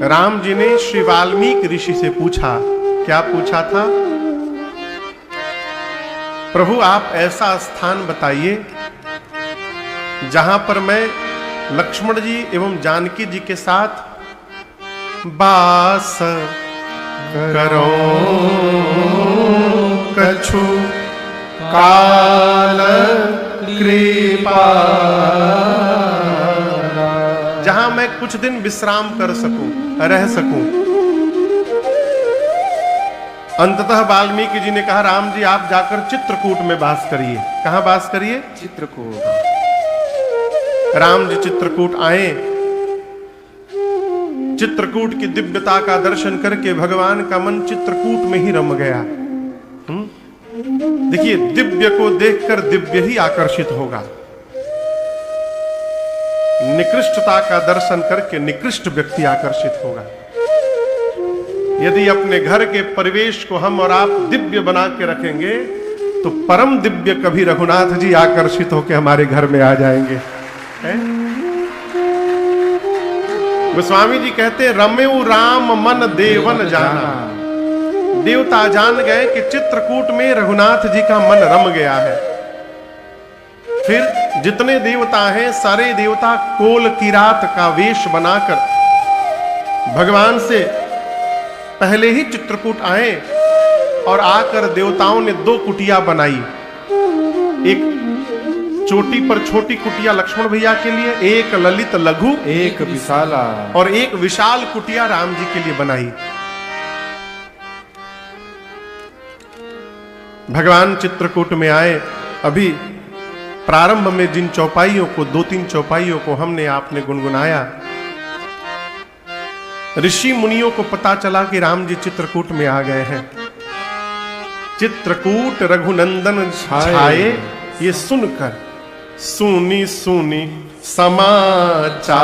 राम जी ने श्री वाल्मीकि ऋषि से पूछा, क्या पूछा था? प्रभु आप ऐसा स्थान बताइए जहां पर मैं लक्ष्मण जी एवं जानकी जी के साथ बास करो कछु काल कृपा, जहां मैं कुछ दिन विश्राम कर सकूं, रह सकूं। अंततः वाल्मीकि जी ने कहा, राम जी आप जाकर चित्रकूट में वास करिए। कहां वास करिए? चित्रकूट। राम जी चित्रकूट आए। चित्रकूट की दिव्यता का दर्शन करके भगवान का मन चित्रकूट में ही रम गया। देखिए, दिव्य को देखकर दिव्य ही आकर्षित होगा। निकृष्टता का दर्शन करके निकृष्ट व्यक्ति आकर्षित होगा। यदि अपने घर के परिवेश को हम और आप दिव्य बना के रखेंगे तो परम दिव्य कभी रघुनाथ जी आकर्षित होकर हमारे घर में आ जाएंगे। गोस्वामी जी कहते, रमेउ राम मन देवन जाना। देवता जान गए कि चित्रकूट में रघुनाथ जी का मन रम गया है। फिर जितने देवता हैं सारे देवता कोल किरात का वेश बनाकर भगवान से पहले ही चित्रकूट आए और आकर देवताओं ने 2 कुटिया बनाई। एक चोटी पर छोटी कुटिया लक्ष्मण भैया के लिए, एक ललित लघु, एक विशाला, और एक विशाल कुटिया राम जी के लिए बनाई। भगवान चित्रकूट में आए। अभी प्रारंभ में जिन चौपाइयों को, 2-3 चौपाइयों को हमने आपने गुनगुनाया, ऋषि मुनियों को पता चला कि राम जी चित्रकूट में आ गए हैं। चित्रकूट रघुनंदन छाए, ये सुनकर सुनी सुनी समाचार,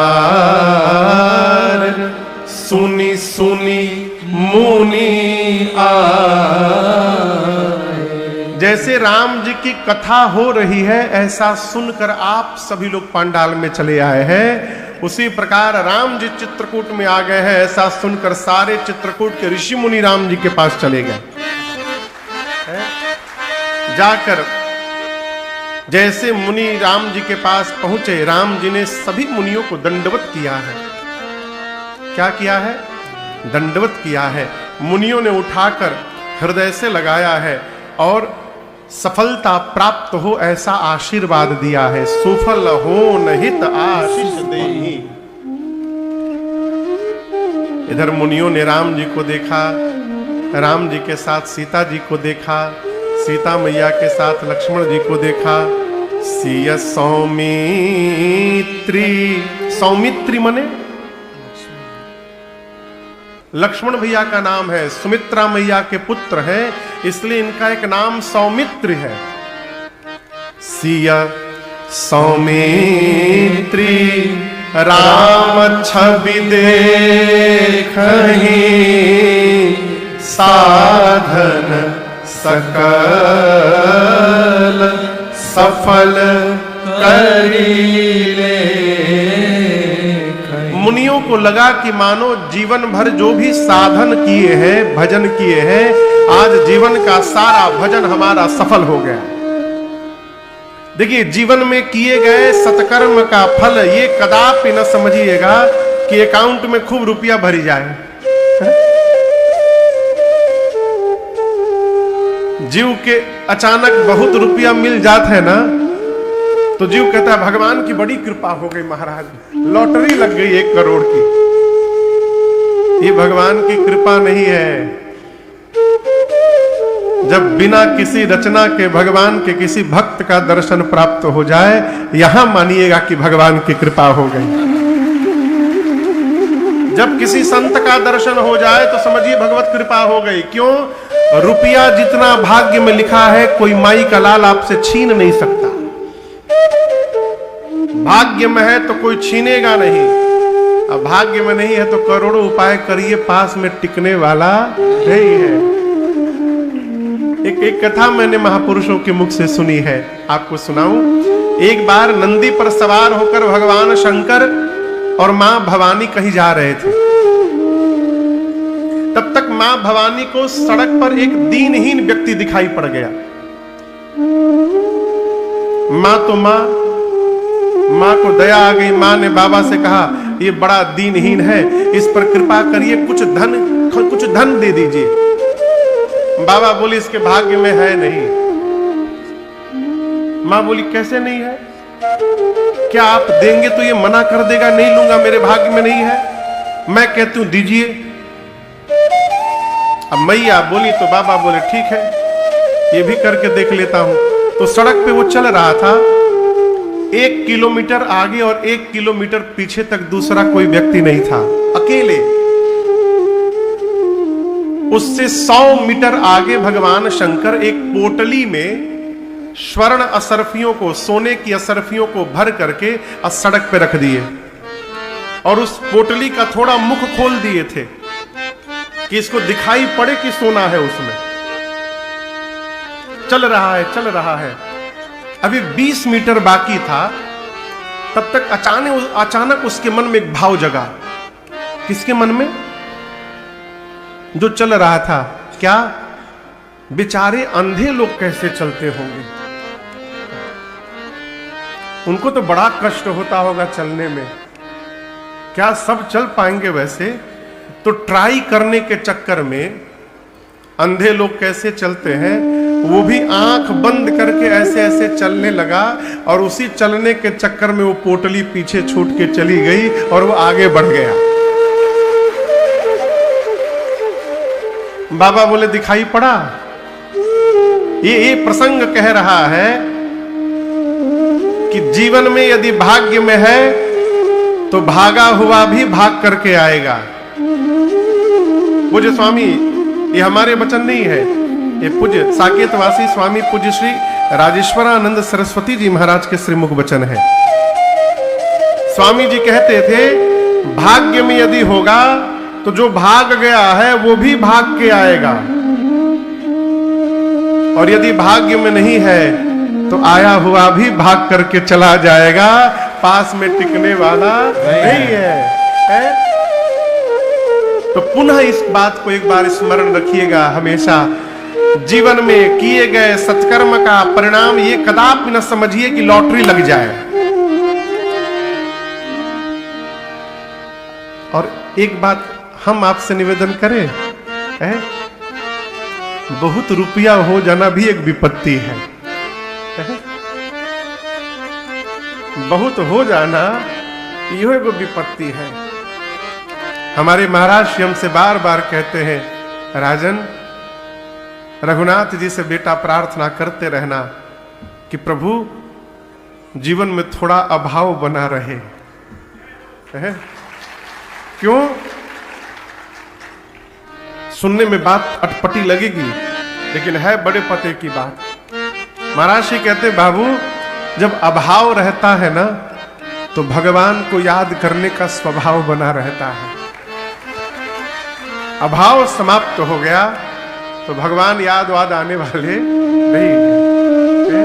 सुनी सुनी मुनि आए। जैसे राम जी की कथा हो रही है ऐसा सुनकर आप सभी लोग पंडाल में चले आए हैं। उसी प्रकार राम जी चित्रकूट में आ गए हैं ऐसा सुनकर सारे चित्रकूट के ऋषि मुनि राम जी के पास चले गए। जाकर जैसे मुनि राम जी के पास पहुंचे, राम जी ने सभी मुनियों को दंडवत किया है। क्या किया है? दंडवत किया है। मुनियों ने उठाकर हृदय से लगाया है और सफलता प्राप्त हो ऐसा आशीर्वाद दिया है। सुफल हो नहित आशीष देहि। इधर मुनियों ने राम जी को देखा, राम जी के साथ सीता जी को देखा, सीता मैया के साथ लक्ष्मण जी को देखा। सिय सौमित्री, सौमित्री मने लक्ष्मण भैया का नाम है, सुमित्रा मैया के पुत्र हैं, इसलिए इनका एक नाम सौमित्र है। सिय सौमित्री राम छवि देखहि, साधन सकल सफल करीले। मुनियों को लगा कि मानो जीवन भर जो भी साधन किए हैं, भजन किए हैं, आज जीवन का सारा भजन हमारा सफल हो गया। देखिए, जीवन में किए गए सत्कर्म का फल ये कदापि न समझिएगा कि अकाउंट में खूब रुपया भरी जाए। जीव के अचानक बहुत रुपया मिल जाता है ना, तो जीव कहता है भगवान की बड़ी कृपा हो गई महाराज, लॉटरी लग गई 1 करोड़ की। ये भगवान की कृपा नहीं है। जब बिना किसी रचना के भगवान के किसी भक्त का दर्शन प्राप्त हो जाए, यहां मानिएगा कि भगवान की कृपा हो गई। जब किसी संत का दर्शन हो जाए तो समझिए भगवत कृपा हो गई। क्यों? रुपया जितना भाग्य में लिखा है कोई माई का लाल आपसे छीन नहीं सकता। भाग्य में है तो कोई छीनेगा नहीं, अब भाग्य में नहीं है तो करोड़ों उपाय करिए, पास में टिकने वाला नहीं है। एक कथा मैंने महापुरुषों के मुख से सुनी है, आपको सुनाऊं। एक बार नंदी पर सवार होकर भगवान शंकर और मां भवानी कहीं जा रहे थे। तब तक मां भवानी को सड़क पर एक दीनहीन व्यक्ति दिखाई पड़ गया। मां तो मां को दया आ गई। मां ने बाबा से कहा, ये बड़ा दीनहीन है, इस पर कृपा करिए, कुछ धन दे दीजिए। बाबा बोले, इसके भाग्य में है नहीं। मां बोली, कैसे नहीं है? क्या आप देंगे तो ये मना कर देगा, नहीं लूंगा, मेरे भाग्य में नहीं है। मैं कहती हूं दीजिए। अब मैया बोली तो बाबा बोले, ठीक है, ये भी करके देख लेता हूं। तो सड़क पे वो चल रहा था, 1 किलोमीटर आगे और 1 किलोमीटर पीछे तक दूसरा कोई व्यक्ति नहीं था, अकेले। उससे 100 मीटर आगे भगवान शंकर एक पोटली में स्वर्ण असरफियों को, सोने की असरफियों को भर करके सड़क पे रख दिए और उस पोटली का थोड़ा मुख खोल दिए थे कि इसको दिखाई पड़े कि सोना है उसमें। चल रहा है। अभी 20 मीटर बाकी था, तब तक अचानक उसके मन में एक भाव जगा। किसके मन में? जो चल रहा था। क्या बेचारे अंधे लोग कैसे चलते होंगे? उनको तो बड़ा कष्ट होता होगा चलने में। क्या सब चल पाएंगे वैसे? तो ट्राई करने के चक्कर में अंधे लोग कैसे चलते हैं, वो भी आंख बंद करके ऐसे ऐसे चलने लगा और उसी चलने के चक्कर में वो पोटली पीछे छूट के चली गई और वो आगे बढ़ गया। बाबा बोले, दिखाई पड़ा? ये प्रसंग कह रहा है कि जीवन में यदि भाग्य में है तो भागा हुआ भी भाग करके आएगा। पूज्य स्वामी, ये हमारे वचन नहीं है, ये पूज्य साकेतवासी स्वामी पूज्य श्री राजेश्वरानंद सरस्वती जी महाराज के श्रीमुख वचन है। स्वामी जी कहते थे, भाग्य में यदि होगा तो जो भाग गया है वो भी भाग के आएगा, और यदि भाग्य में नहीं है तो आया हुआ भी भाग करके चला जाएगा, पास में टिकने वाला नहीं है। तो पुनः इस बात को एक बार स्मरण रखिएगा हमेशा। जीवन में किए गए सत्कर्म का परिणाम ये कदापि न समझिए कि लॉटरी लग जाए। और एक बात हम आपसे निवेदन करें, बहुत रुपया हो जाना भी एक विपत्ति है। बहुत हो जाना यह एक विपत्ति है। हमारे महाराज श्री हमसे बार बार कहते हैं, राजन, रघुनाथ जी से बेटा प्रार्थना करते रहना कि प्रभु जीवन में थोड़ा अभाव बना रहे। क्यों? सुनने में बात अटपटी लगेगी, लेकिन है बड़े पते की बात। महाराज श्री कहते, बाबू, जब अभाव रहता है ना तो भगवान को याद करने का स्वभाव बना रहता है। अभाव समाप्त हो गया तो भगवान याद आने वाले नहीं है।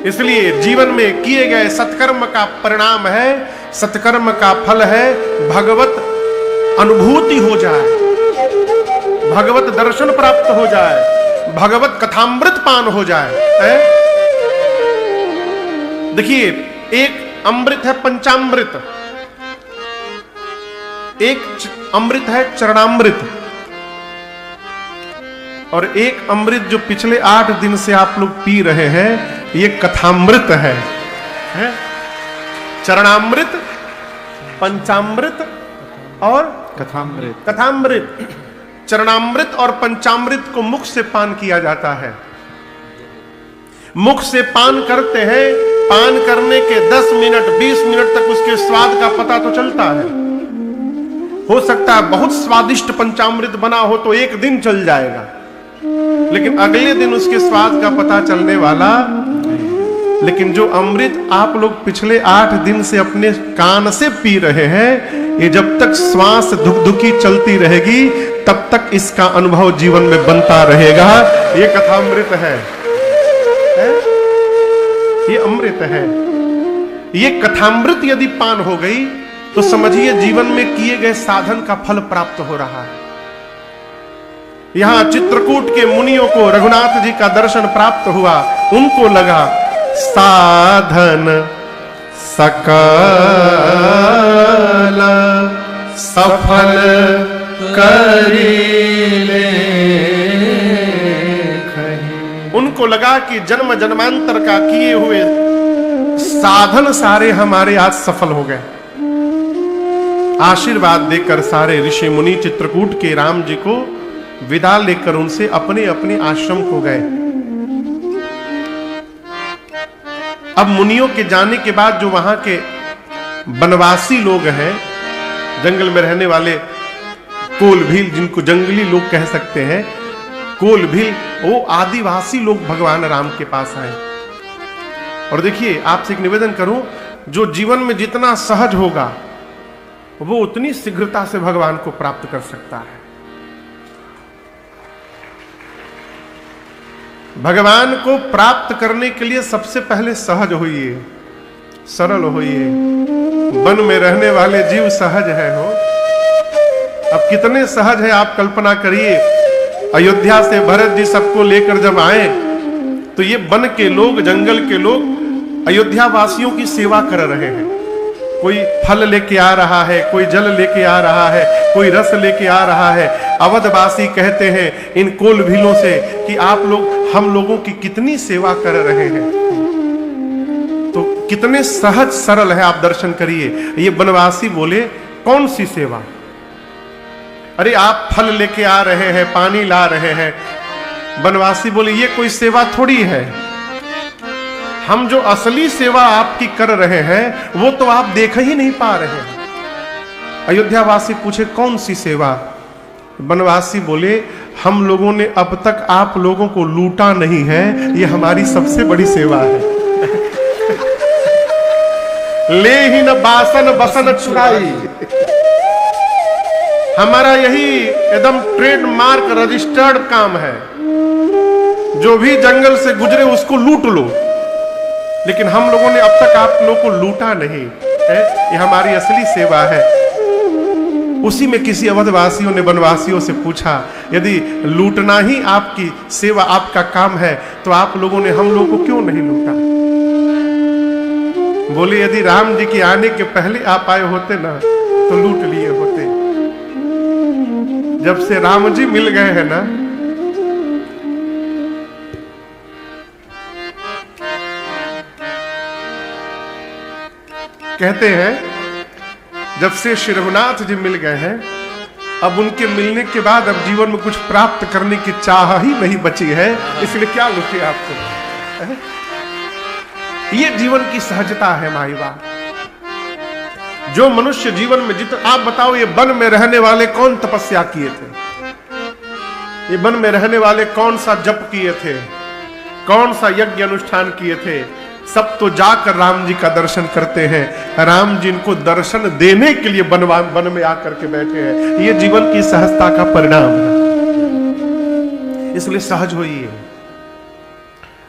इसलिए जीवन में किए गए सत्कर्म का परिणाम है, सत्कर्म का फल है भगवत अनुभूति हो जाए, भगवत दर्शन प्राप्त हो जाए, भगवत कथामृत पान हो जाए। देखिए, एक अमृत है पंचामृत, एक अमृत है चरणामृत, और एक अमृत जो पिछले 8 दिन से आप लोग पी रहे हैं, ये कथामृत है। चरणामृत, पंचामृत और कथामृत। चरणामृत और पंचामृत को मुख से पान किया जाता है। मुख से पान करते हैं, पान करने के 10 मिनट 20 मिनट तक उसके स्वाद का पता तो चलता है। हो सकता है बहुत स्वादिष्ट पंचामृत बना हो तो एक दिन चल जाएगा, लेकिन अगले दिन उसके स्वाद का पता चलने वाला। लेकिन जो अमृत आप लोग पिछले 8 दिन से अपने कान से पी रहे हैं, ये जब तक श्वास धुकधुकी चलती रहेगी तब तक इसका अनुभव जीवन में बनता रहेगा। ये कथामृत है, ये अमृत है। ये कथामृत यदि पान हो गई तो समझिए जीवन में किए गए साधन का फल प्राप्त हो रहा है। यहां चित्रकूट के मुनियों को रघुनाथ जी का दर्शन प्राप्त हुआ, उनको लगा साधन सकल सफल करीले, उनको लगा कि जन्म जन्मांतर का किए हुए साधन सारे हमारे आज सफल हो गए। आशीर्वाद देकर सारे ऋषि मुनि चित्रकूट के राम जी को विदा लेकर उनसे अपने अपने आश्रम को गए। अब मुनियों के जाने के बाद जो वहां के वनवासी लोग हैं, जंगल में रहने वाले कोल भील, जिनको जंगली लोग कह सकते हैं, कोल भील, वो आदिवासी लोग भगवान राम के पास आए। और देखिए, आपसे एक निवेदन करूं, जो जीवन में जितना सहज होगा वो उतनी शीघ्रता से भगवान को प्राप्त कर सकता है। भगवान को प्राप्त करने के लिए सबसे पहले सहज होइए, सरल होइए। वन में रहने वाले जीव सहज है हो। अब कितने सहज है आप कल्पना करिए। अयोध्या से भरत जी सबको लेकर जब आए तो ये वन के लोग, जंगल के लोग अयोध्या वासियों की सेवा कर रहे हैं। कोई फल लेके आ रहा है, कोई जल लेके आ रहा है, कोई रस लेके आ रहा है। अवधवासी कहते हैं इन कोल भीलों से कि आप लोग हम लोगों की कितनी सेवा कर रहे हैं। तो कितने सहज सरल है, आप दर्शन करिए। ये वनवासी बोले कौन सी सेवा? अरे आप फल लेके आ रहे हैं, पानी ला रहे हैं। वनवासी बोले ये कोई सेवा थोड़ी है। हम जो असली सेवा आपकी कर रहे हैं वो तो आप देख ही नहीं पा रहे हैं। अयोध्यावासी पूछे कौन सी सेवा? वनवासी बोले हम लोगों ने अब तक आप लोगों को लूटा नहीं है, ये हमारी सबसे बड़ी सेवा है। ले ही न बासन बसन चुराई, हमारा यही एकदम ट्रेडमार्क रजिस्टर्ड काम है। जो भी जंगल से गुजरे उसको लूट लो, लेकिन हम लोगों ने अब तक आप लोगों को लूटा नहीं है, ये हमारी असली सेवा है। उसी में किसी अवधवासियों ने वनवासियों से पूछा, यदि लूटना ही आपकी सेवा, आपका काम है, तो आप लोगों ने हम लोगों को क्यों नहीं लूटा? बोले यदि राम जी के आने के पहले आप आए होते ना तो लूट लिए होते। जब से राम जी मिल गए हैं ना, कहते हैं जब से श्री रघुनाथ जी मिल गए हैं, अब उनके मिलने के बाद अब जीवन में कुछ प्राप्त करने की चाह ही नहीं बची है, इसलिए क्या लूटे आपको। ये जीवन की सहजता है माई बाप। जो मनुष्य जीवन में जितना, आप बताओ ये वन में रहने वाले कौन तपस्या किए थे? ये वन में रहने वाले कौन सा जप किए थे, कौन सा यज्ञ अनुष्ठान किए थे? सब तो जाकर राम जी का दर्शन करते हैं। राम जी इनको दर्शन देने के लिए वन में आकर के बैठे हैं। ये जीवन की सहजता का परिणाम है। इसलिए सहज होइए।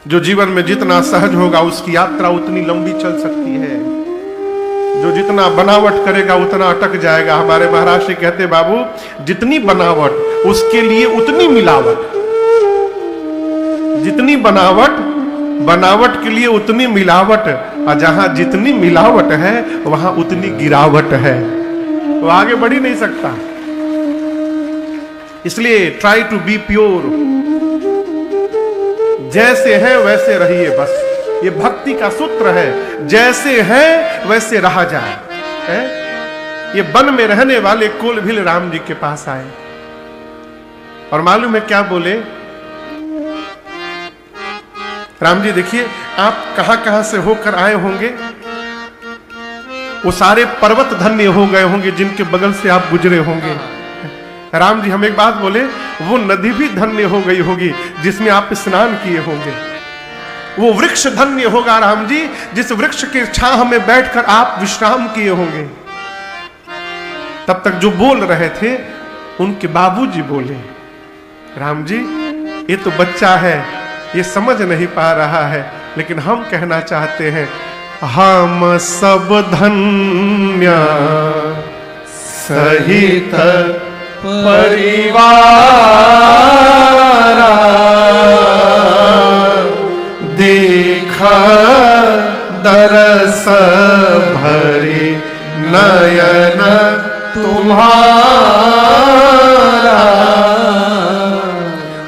जो जीवन में जितना सहज होगा उसकी यात्रा उतनी लंबी चल सकती है। जो जितना बनावट करेगा उतना अटक जाएगा। हमारे महाराज जी कहते बाबू, जितनी बनावट उसके लिए उतनी मिलावट। जितनी बनावट के लिए उतनी मिलावट, और जहां जितनी मिलावट है वहां उतनी गिरावट है, वो आगे बढ़ ही नहीं सकता। इसलिए ट्राई टू बी प्योर। जैसे है वैसे रहिए, बस ये भक्ति का सूत्र है। जैसे है वैसे रहा जाए है? ये वन में रहने वाले कोल भील राम जी के पास आए और मालूम है क्या बोले? राम जी देखिए, आप कहां कहां से होकर आए होंगे, वो सारे पर्वत धन्य हो गए होंगे जिनके बगल से आप गुजरे होंगे। राम जी हम एक बात बोले, वो नदी भी धन्य हो गई होगी जिसमें आप स्नान किए होंगे। वो वृक्ष धन्य होगा राम जी, जिस वृक्ष के छांव में बैठकर आप विश्राम किए होंगे। तब तक जो बोल रहे थे उनके बाबूजी बोले, राम जी ये तो बच्चा है, ये समझ नहीं पा रहा है, लेकिन हम कहना चाहते हैं हम सब धन्य सहित परिवार देखा दरस भरी नयन तुम्हारा।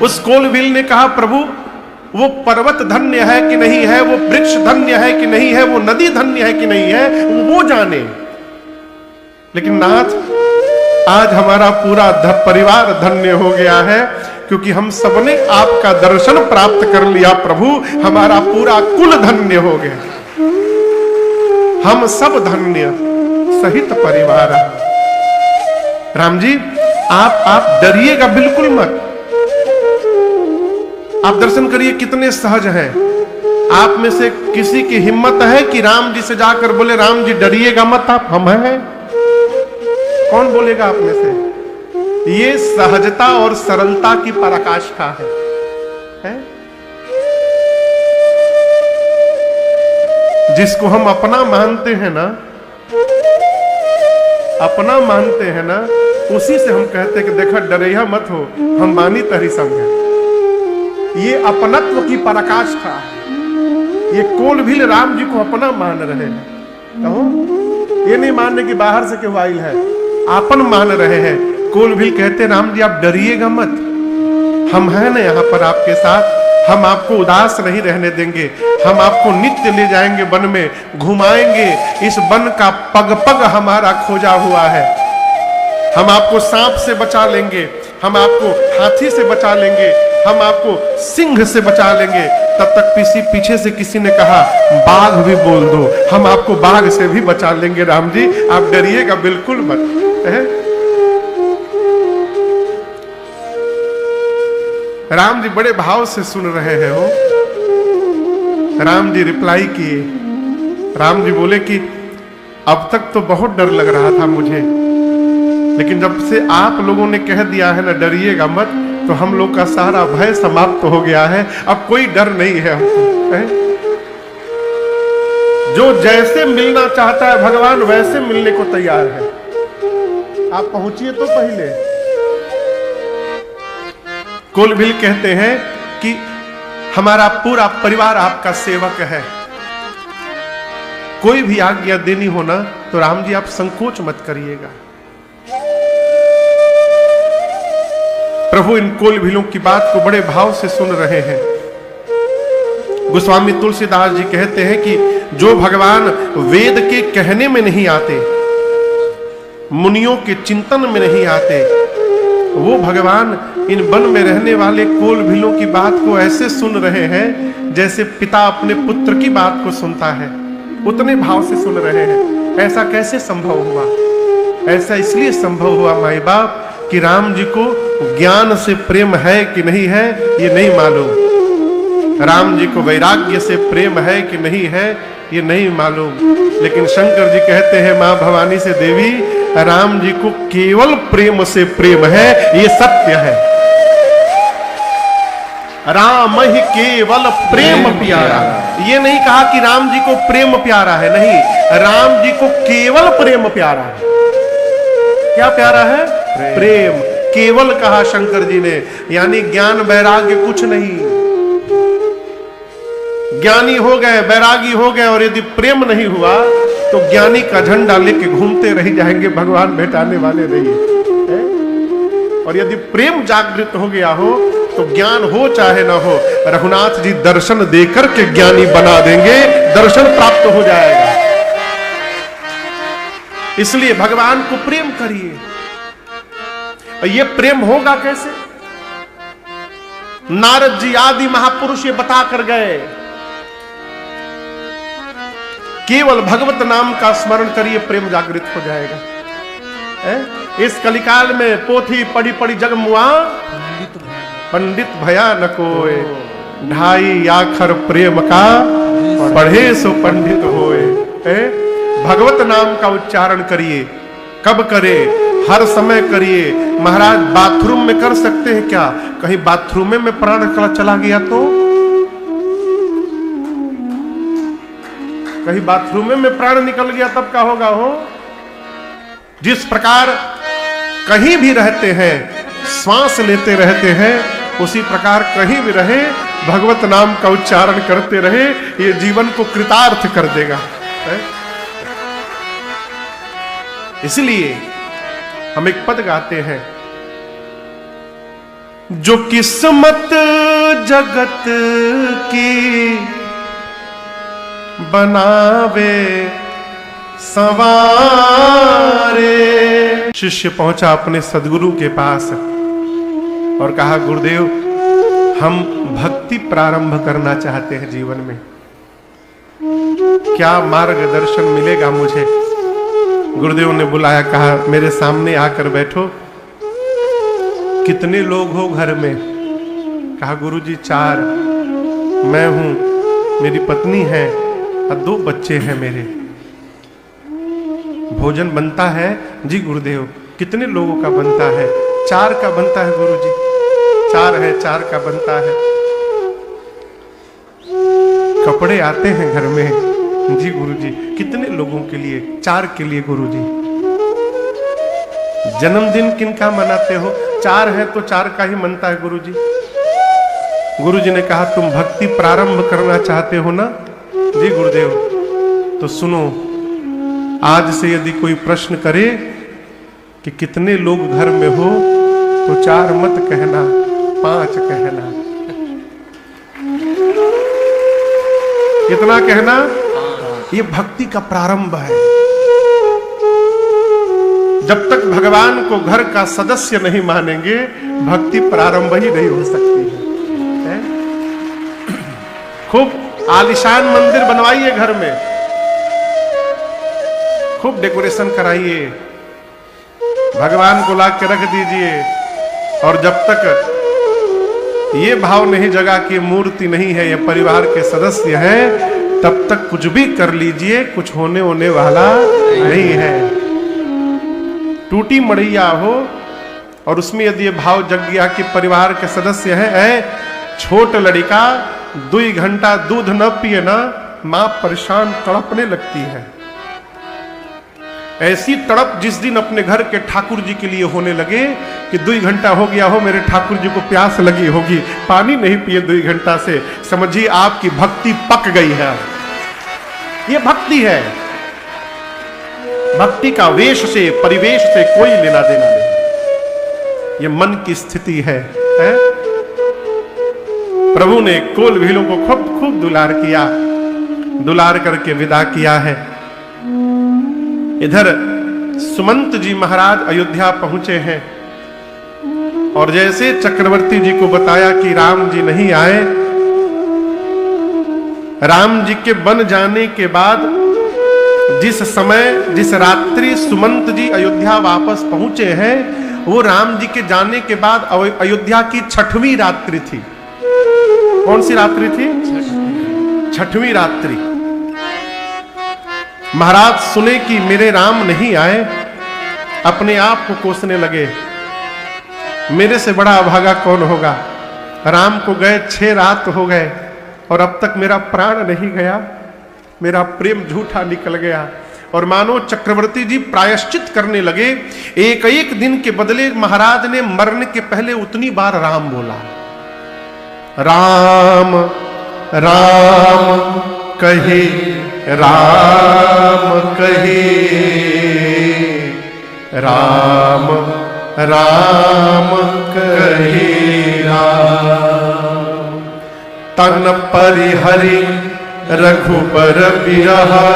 उस कोलबिल ने कहा, प्रभु वो पर्वत धन्य है कि नहीं है, वो वृक्ष धन्य है कि नहीं है, वो नदी धन्य है कि नहीं है, वो जाने। लेकिन नाथ, आज हमारा पूरा परिवार धन्य हो गया है, क्योंकि हम सबने आपका दर्शन प्राप्त कर लिया। प्रभु, हमारा पूरा कुल धन्य हो गया, हम सब धन्य सहित परिवार। राम जी, आप डरिएगा बिल्कुल मत। आप दर्शन करिए, कितने सहज हैं। आप में से किसी की हिम्मत है कि राम जी से जाकर बोले, राम जी डरिएगा मत, आप हम हैं? कौन बोलेगा आप में से? ये सहजता और सरलता की पराकाष्ठा है? जिसको हम अपना मानते हैं ना, अपना मानते हैं ना, उसी से हम कहते हैं कि देखा डरिया मत हो, हम मानी तरी संग है। ये अपनत्व की पराकाष्ठा है। ये कोलबिल राम जी को अपना मान रहे हैं। कहो, ये नहीं मानने की बाहर से क्यों आइल है, आपन मान रहे हैं। कोलबिल कहते, राम जी आप डरिएगा मत, हम हैं ना यहाँ पर आपके साथ, हम आपको उदास नहीं रहने देंगे, हम आपको नित्य ले जाएंगे वन में, घुमाएंगे। इस वन का पग पग हमारा खोजा हुआ है। हम आपको सांप से बचा लेंगे, हम आपको हाथी से बचा लेंगे, हम आपको सिंह से बचा लेंगे। तब तक पीछे से किसी ने कहा, बाघ भी बोल दो, हम आपको बाघ से भी बचा लेंगे। राम जी आप डरिएगा बिल्कुल मत। राम जी बड़े भाव से सुन रहे हैं। हो राम जी रिप्लाई किए। राम जी बोले कि अब तक तो बहुत डर लग रहा था मुझे, लेकिन जब से आप लोगों ने कह दिया है ना डरिएगा मत, तो हम लोग का सारा भय समाप्त हो गया है। अब कोई डर नहीं है हमको। जो जैसे मिलना चाहता है भगवान वैसे मिलने को तैयार है। आप पहुंचिए तो पहले। कोलबिल कहते हैं कि हमारा पूरा परिवार आपका सेवक है, कोई भी आज्ञा देनी हो ना तो राम जी आप संकोच मत करिएगा। प्रभु इन कोलबिलों की बात को बड़े भाव से सुन रहे हैं। गोस्वामी तुलसीदास जी कहते हैं कि जो भगवान वेद के कहने में नहीं आते, मुनियों के चिंतन में नहीं आते, वो भगवान इन वन में रहने वाले कोलबिलों की बात को ऐसे सुन रहे हैं जैसे पिता अपने पुत्र की बात को सुनता है, उतने भाव से सुन रहे हैं। ऐसा कैसे संभव हुआ? ऐसा इसलिए संभव हुआ माई बाप कि राम जी को ज्ञान से प्रेम है कि नहीं है ये नहीं मालूम, राम जी को वैराग्य से प्रेम है कि नहीं है ये नहीं मालूम, लेकिन शंकर जी कहते हैं मां भवानी से, देवी राम जी को केवल प्रेम से प्रेम है, ये सत्य है। राम ही केवल प्रेम प्यारा। ये नहीं कहा कि राम जी को प्रेम प्यारा है, नहीं, राम जी को केवल प्रेम प्यारा है। क्या प्यारा है? प्रेम। केवल कहा शंकर जी ने, यानी ज्ञान वैराग्य कुछ नहीं। ज्ञानी हो गए, वैरागी हो गए, और यदि प्रेम नहीं हुआ तो ज्ञानी का झंडा लेके घूमते रह जाएंगे, भगवान भेटाने वाले नहीं है। और यदि प्रेम जागृत हो गया हो तो ज्ञान हो चाहे ना हो, रघुनाथ जी दर्शन देकर के ज्ञानी बना देंगे, दर्शन प्राप्त हो जाएगा। इसलिए भगवान को प्रेम करिए। ये प्रेम होगा कैसे? नारद जी आदि महापुरुष ये बता कर गए, केवल भगवत नाम का स्मरण करिए, प्रेम जागृत हो जाएगा। इस कलिकाल में पोथी पढ़ी पढ़ी जग मुआ, पंडित भया न कोय, ढाई आखर प्रेम का पढ़े सो पंडित होए। भगवत नाम का उच्चारण करिए। कब करे? हर समय करिए। महाराज बाथरूम में कर सकते हैं क्या? कहीं बाथरूम में प्राण चला गया तो कहीं बाथरूम में प्राण निकल गया तब क्या होगा हो? जिस प्रकार कहीं भी रहते हैं, श्वास लेते रहते हैं, उसी प्रकार कहीं भी रहे भगवत नाम का उच्चारण करते रहे, ये जीवन को कृतार्थ कर देगा। इसलिए हम एक पद गाते हैं, जो किस्मत जगत की बनावे संवारे। शिष्य पहुंचा अपने सदगुरु के पास और कहा, गुरुदेव हम भक्ति प्रारंभ करना चाहते हैं जीवन में, क्या मार्गदर्शन मिलेगा मुझे? गुरुदेव ने बुलाया, कहा मेरे सामने आकर बैठो। कितने लोग हो घर में? कहा गुरुजी 4, मैं हूं, मेरी पत्नी है और 2 बच्चे हैं मेरे। भोजन बनता है? जी गुरुदेव। कितने लोगों का बनता है? 4 का बनता है गुरुजी। 4 है, 4 का बनता है। कपड़े आते हैं घर में? जी गुरुजी। कितने लोगों के लिए? 4 के लिए गुरुजी। जन्मदिन किनका मनाते हो? 4 है तो 4 का ही मनता है गुरुजी। गुरुजी ने कहा, तुम भक्ति प्रारंभ करना चाहते हो ना? जी गुरुदेव। तो सुनो, आज से यदि कोई प्रश्न करे कि कितने लोग घर में हो, तो 4 मत कहना, 5 कहना। कितना कहना? ये भक्ति का प्रारंभ है। जब तक भगवान को घर का सदस्य नहीं मानेंगे, भक्ति प्रारंभ ही नहीं हो सकती है। खूब आलीशान मंदिर बनवाइए घर में, खूब डेकोरेशन कराइए, भगवान को ला के रख दीजिए, और जब तक ये भाव नहीं जगा कि मूर्ति नहीं है, ये परिवार के सदस्य हैं, तब तक कुछ भी कर लीजिए, कुछ होने वाला नहीं है। टूटी मड़ैया हो और उसमें यदि ये भाव जग गया कि परिवार के सदस्य हैं, छोट लड़का 2 घंटा दूध न पिए ना, मां परेशान तड़पने लगती है। ऐसी तड़प जिस दिन अपने घर के ठाकुर जी के लिए होने लगे कि 2 घंटा हो गया हो, मेरे ठाकुर जी को प्यास लगी होगी, पानी नहीं पिए 2 घंटा से, समझिए आपकी भक्ति पक गई है। ये भक्ति है। भक्ति का वेश से, परिवेश से कोई लेना देना नहीं, ये मन की स्थिति है। प्रभु ने कोल भीलों को खूब दुलार किया, दुलार करके विदा किया है। इधर सुमंत जी महाराज अयोध्या पहुंचे हैं, और जैसे चक्रवर्ती जी को बताया कि राम जी नहीं आए, राम जी के बन जाने के बाद जिस समय, जिस रात्रि सुमंत जी अयोध्या वापस पहुंचे हैं, वो राम जी के जाने के बाद अयोध्या की 6वीं रात्रि थी। कौन सी रात्रि थी? 6वीं रात्रि। महाराज सुने कि मेरे राम नहीं आए, अपने आप को कोसने लगे, मेरे से बड़ा अभागा कौन होगा? राम को गए 6 रात हो गए और अब तक मेरा प्राण नहीं गया, मेरा प्रेम झूठा निकल गया। और मानो चक्रवर्ती जी प्रायश्चित करने लगे। एक एक दिन के बदले महाराज ने मरने के पहले उतनी बार राम बोला। राम राम कहे, राम कहे, राम राम कहे राम। तन परिहरि रघुबर बिरहा,